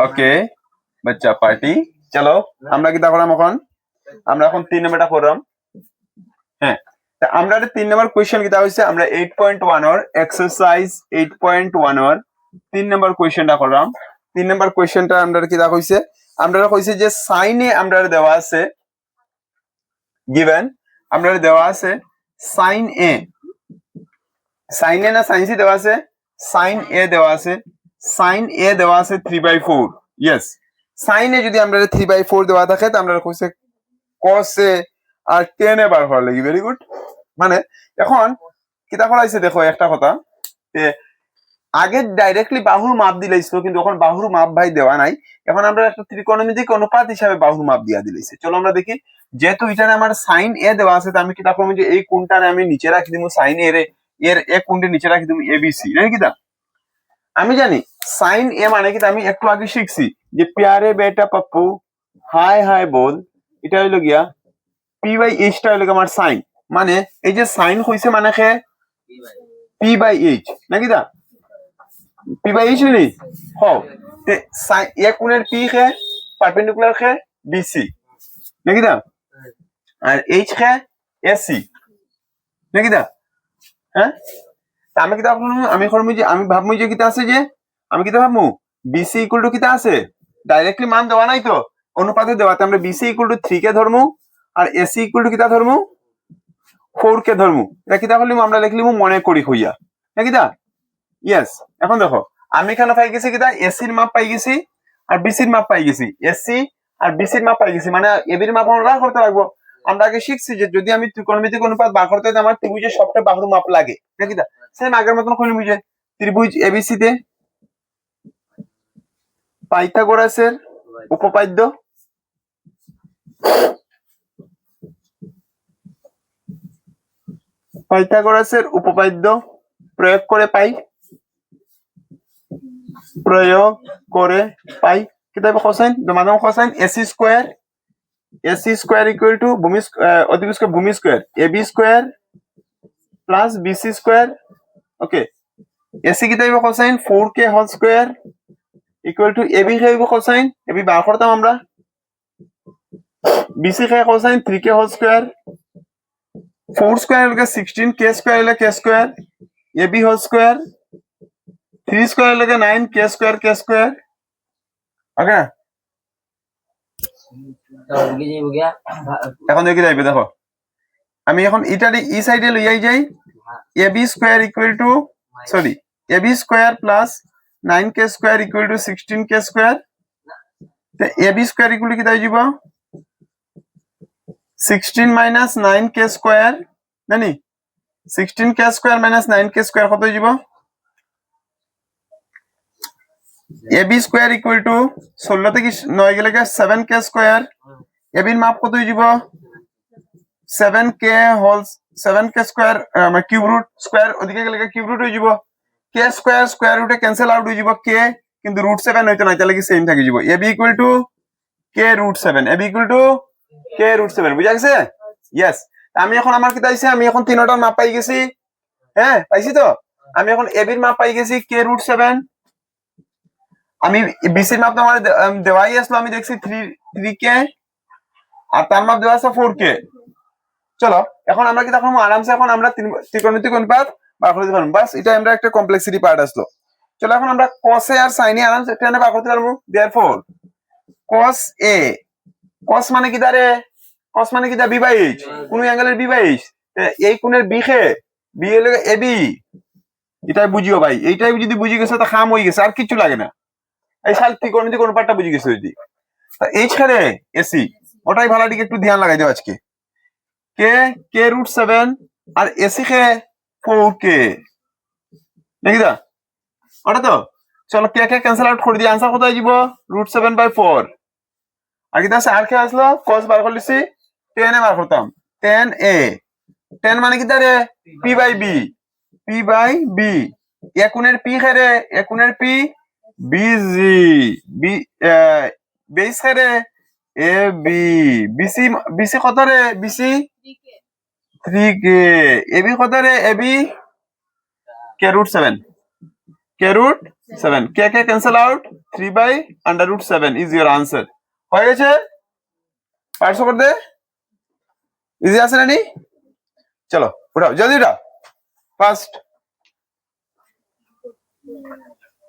ওকে বাচ্চা পার্টি চলো আমরা কি করলাম এখন আমরা এখন 3 নম্বরটা করলাম হ্যাঁ তা আমরা 3 নম্বর কোশ্চেন কিটা হইছে আমরা 8.1 এর এক্সারসাইজ 8.1 এর 3 নম্বর কোশ্চেনটা করলাম 3 নম্বর কোশ্চেনটা আমরা কিটা কইছে আমরা কইছে যে সাইনে আমরা দেওয়া আছে গিভেন আমরা দেওয়া আছে সাইন এ না সাইন সি দেওয়া আছে সাইন এ দেওয়া আছে সাইন এ দেওয়া আছে 3/4 ইয়েস সাইন এ যদি আমরা 3/4 দেওয়া থাকে তো আমরা কইছে cos এ আর tan এ বার করা লাগি ভেরি গুড মানে এখন কিটা করাইছে দেখো একটা কথা যে আগে ডাইরেক্টলি বাহুর মাপ দিলাইছিল কিন্তু এখন বাহুর মাপ ভাই দেওয়া নাই এখন আমরা একটা ত্রিকোণমিতিক অনুপাত হিসাবে বাহুর মাপ দিয়া দিলাইছে চলো আমরা দেখি যেহেতু এখানে আমার সাইন এ দেওয়া আছে তো আমি কিটা করব যে এই কোণটারে আমি নিচে রাখি দিমু সাইন এর এক কোণটি নিচে রাখি দিমু এবিসি নাকি কিটা আমি জানি সাইন এ মানে কি আমি একটু আগে শিখছি যে প্যারে বেটা পাপ্পু হাই হাই বল এটা হইলো গিয়া p/h টা হইলো আমার সাইন মানে এই যে সাইন হইছে মানে কে p/h নাকি দা p/h নি হও তে সাইন এ কোণের p কে পারপেন্ডিকুলার কে bc নাকি দা আর h কে ac নাকি দা হ্যাঁ আমি কিতা আমি করবো যে আমি ভাববো যে কিতা আছে যে আমি কিতা ভাববো বিসি ইকুয়াল টু কিতা আছে ডাইরেক্টলি মান দেওয়া নাই তো অনুপাতে দেওয়াতে আমরা বিসি ইকুয়াল টু 3 কে ধরমু আর এসি ইকুয়াল টু কিতা ধরমু 4 কে ধরমু এটা কিতা হলিম আমরা লিখলিমু মনে করি হইয়া না কিতা ইয়েস এখন দেখো আমি এখানে পাই গেছি কিতা এসির মাপ পাই গেছি আর বিসির মাপ পাই গেছি এসি আর বিসির মাপ পাই গেছি মানে এবির মাপ আমরা বার করতে লাগবো আমরা আগে শিখছি যে যদি আমি ত্রিকোণমিতিক অনুপাত বার করতে হয় আমার ত্রিভুজের সবটা বাহুর মাপ লাগে না কিতা সেম আগের মতন কইলাম যে ত্রিভুজ এবিসি তে পাইথাগোরাসের উপপাদ্য প্রয়োগ করে পাই কিতাবে কোসাইন মাধ্যম cosine AC square equal to ভূমি অধিক স্কয়ার ভূমি square AB square plus BC square okay AC কিতাবে cosine 4k whole square equal to AB খাইব কোসাইন এবি বার করতাম আমরা বিসি খাই cosine 3k whole square 4 square হলো 16 k স্কয়ার হলো k square AB whole square 3 square হলো 9 k square ওকে এখন দেখি যাইবে দেখো আমি এখন এটারে ই সাইডে লইয়াই যাই AB square equal to sorry AB square plus 9k square equal to 16k square তো এবি স্কয়ার ইকুয়াল কি দাই যাব 16 মাইনাস 9k স্কয়ার জানি 16k square minus 9k square কত হইব এবি স্কয়ার ইকুয়াল টু 16 থেকে 9 গেলে 7k স্কয়ার এবির মাপ কত হইব 7k হোল 7k স্কয়ার মানে কিউব রুট স্কয়ার ওদিকে গেলে কিউব রুট হইব k স্কয়ার স্কয়ার রুটে ক্যান্সেল আউট হইব k কিন্তু রুট 7 হইতো না তাহলে কি সেম থাকি যাব ab equal to k root 7 ab equal to k root 7 বুঝা গেছে ইয়েস আমি এখন আমার কি তাইছে আমি এখন তিনটার মাপ পাই গেছি হ্যাঁ পাইছি তো আমি এখন ab এর মাপ পাই গেছি k রুট 7 আমি bc এর মাপ তো আমার দেওয়াই আসলো আমি দেখছি 3k আর তার মাপ দেওয়া আছে 4k চলো এখন আমরা কি দেখো আরামসে এখন আমরা ত্রিকোণমিতিক অনুপাত বার করে দিতে পারবো বাস এটা আমরা একটা কমপ্লেক্সিটি পার্ট আসলো চলো এখন আমরা cos এ আর sin এ আরামসে এখানে বার করতে পারবো देयरफॉर cos a cos মানে কি দাঁড়ে cos মানে কি দা b/h কোন অ্যাঙ্গেলের b/h এই কোণের b কে b হলো ab এটাই বুঝিও ভাই এইটাই যদি বুঝি গেছে তো খাম হয়ে গেছে আর কিছু লাগে না এই শাল ত্রিকোণমিতিক অনুপাতটা বুঝি গেছে যদি তা এই ছাড়ে ac ওটাই ভালো দিকে একটু ধ্যান লাগাই দাও আজকে k রুট 7 আর ac কে 4k নাকি দা ওটা তো চলো k কে ক্যান্সেল আউট করে দিই आंसर কত হয়ে যাব রুট 7/4 আর কি আছে আর কে আসলো cos বার করলিছি tan এ বার করতাম tan a tan মানে কি দাঁড়ে p/b p/b এ কোণের p খেরে এ কোণের p bg b বেস খেরে ab bc কত রে bc 3k ab কত রে ab k রুট 7 কে রুট 7 কে কে cancel out 3/√7 is your answer হয়ে গেছে পার্টস করে দে ইজি আছে নানি চলো উঠাও জলদি উঠাও ফার্স্ট